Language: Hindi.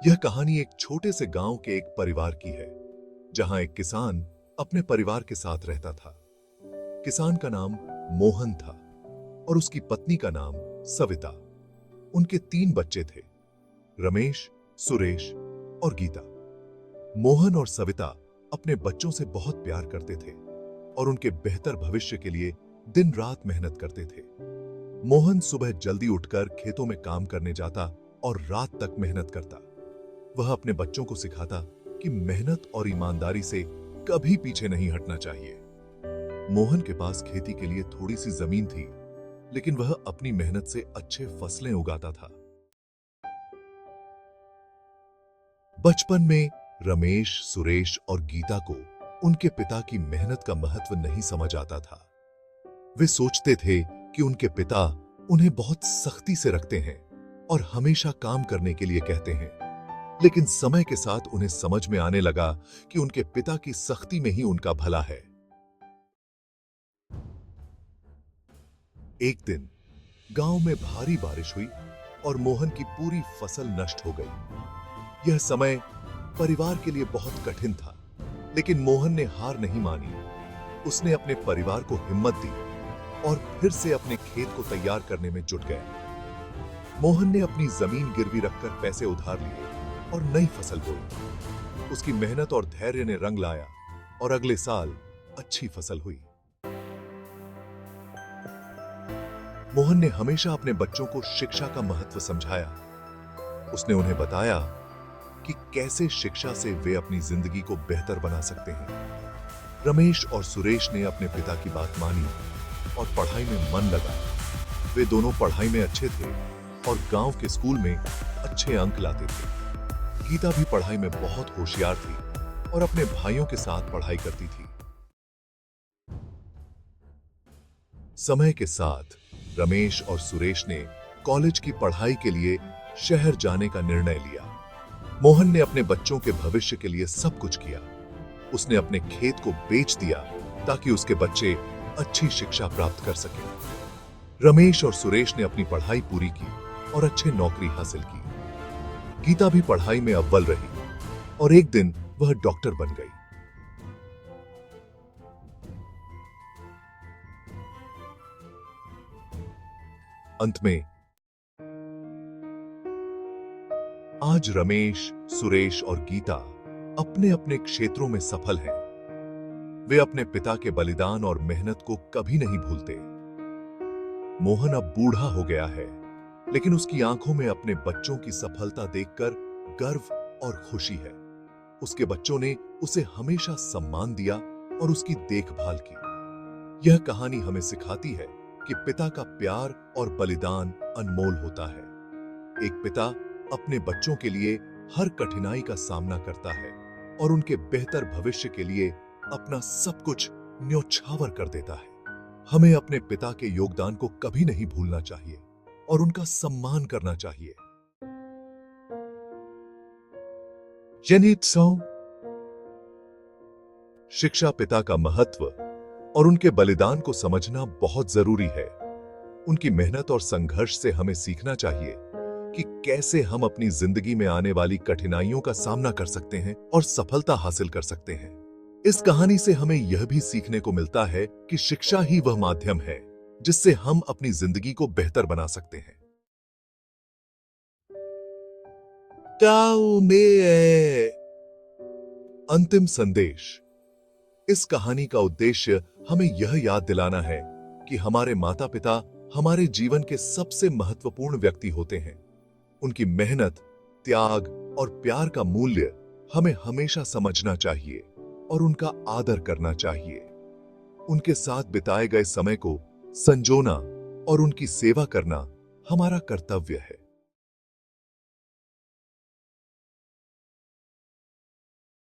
यह कहानी एक छोटे से गांव के एक परिवार की है, जहां एक किसान अपने परिवार के साथ रहता था। किसान का नाम मोहन था और उसकी पत्नी का नाम सविता। उनके 3 बच्चे थे, रमेश, सुरेश और गीता। मोहन और सविता अपने बच्चों से बहुत प्यार करते थे और उनके बेहतर भविष्य के लिए दिन रात मेहनत करते थे। मोहन सुबह जल्दी उठकर खेतों में काम करने जाता और रात तक मेहनत करता। वह अपने बच्चों को सिखाता कि मेहनत और ईमानदारी से कभी पीछे नहीं हटना चाहिए। मोहन के पास खेती के लिए थोड़ी सी जमीन थी, लेकिन वह अपनी मेहनत से अच्छे फसलें उगाता था। बचपन में रमेश, सुरेश और गीता को उनके पिता की मेहनत का महत्व नहीं समझ आता था। वे सोचते थे कि उनके पिता उन्हें बहुत सख्ती से रखते हैं और हमेशा काम करने के लिए कहते हैं। लेकिन समय के साथ उन्हें समझ में आने लगा कि उनके पिता की सख्ती में ही उनका भला है। एक दिन गांव में भारी बारिश हुई और मोहन की पूरी फसल नष्ट हो गई। यह समय परिवार के लिए बहुत कठिन था, लेकिन मोहन ने हार नहीं मानी। उसने अपने परिवार को हिम्मत दी और फिर से अपने खेत को तैयार करने में जुट गया। मोहन ने अपनी जमीन गिरवी रखकर पैसे उधार लिए और नई फसल बोई। उसकी मेहनत और धैर्य ने रंग लाया और अगले साल अच्छी फसल हुई। मोहन ने हमेशा अपने बच्चों को शिक्षा का महत्व समझाया। उसने उन्हें बताया कि कैसे शिक्षा से वे अपनी जिंदगी को बेहतर बना सकते हैं। रमेश और सुरेश ने अपने पिता की बात मानी और पढ़ाई में मन लगाया। वे दोनों पढ़ाई में अच्छे थे और गांव के स्कूल में अच्छे अंक लाते थे। गीता भी पढ़ाई में बहुत होशियार थी और अपने भाइयों के साथ पढ़ाई करती थी। समय के साथ रमेश और सुरेश ने कॉलेज की पढ़ाई के लिए शहर जाने का निर्णय लिया। मोहन ने अपने बच्चों के भविष्य के लिए सब कुछ किया। उसने अपने खेत को बेच दिया ताकि उसके बच्चे अच्छी शिक्षा प्राप्त कर सकें। रमेश और सुरेश ने अपनी पढ़ाई पूरी की और अच्छी नौकरी हासिल की। गीता भी पढ़ाई में अव्वल रही और एक दिन वह डॉक्टर बन गई। अंत में आज रमेश, सुरेश और गीता अपने अपने क्षेत्रों में सफल हैं। वे अपने पिता के बलिदान और मेहनत को कभी नहीं भूलते। मोहन अब बूढ़ा हो गया है, लेकिन उसकी आंखों में अपने बच्चों की सफलता देखकर गर्व और खुशी है। उसके बच्चों ने उसे हमेशा सम्मान दिया और उसकी देखभाल की। यह कहानी हमें सिखाती है कि पिता का प्यार और बलिदान अनमोल होता है। एक पिता अपने बच्चों के लिए हर कठिनाई का सामना करता है और उनके बेहतर भविष्य के लिए अपना सब कुछ न्योछावर कर देता है। हमें अपने पिता के योगदान को कभी नहीं भूलना चाहिए और उनका सम्मान करना चाहिए। शिक्षा पिता का महत्व और उनके बलिदान को समझना बहुत जरूरी है। उनकी मेहनत और संघर्ष से हमें सीखना चाहिए कि कैसे हम अपनी जिंदगी में आने वाली कठिनाइयों का सामना कर सकते हैं और सफलता हासिल कर सकते हैं। इस कहानी से हमें यह भी सीखने को मिलता है कि शिक्षा ही वह माध्यम है जिससे हम अपनी जिंदगी को बेहतर बना सकते हैं। अंतिम संदेश। इस कहानी का उद्देश्य हमें यह याद दिलाना है कि हमारे माता पिता हमारे जीवन के सबसे महत्वपूर्ण व्यक्ति होते हैं। उनकी मेहनत, त्याग और प्यार का मूल्य हमें हमेशा समझना चाहिए और उनका आदर करना चाहिए। उनके साथ बिताए गए समय को संजोना और उनकी सेवा करना हमारा कर्तव्य है।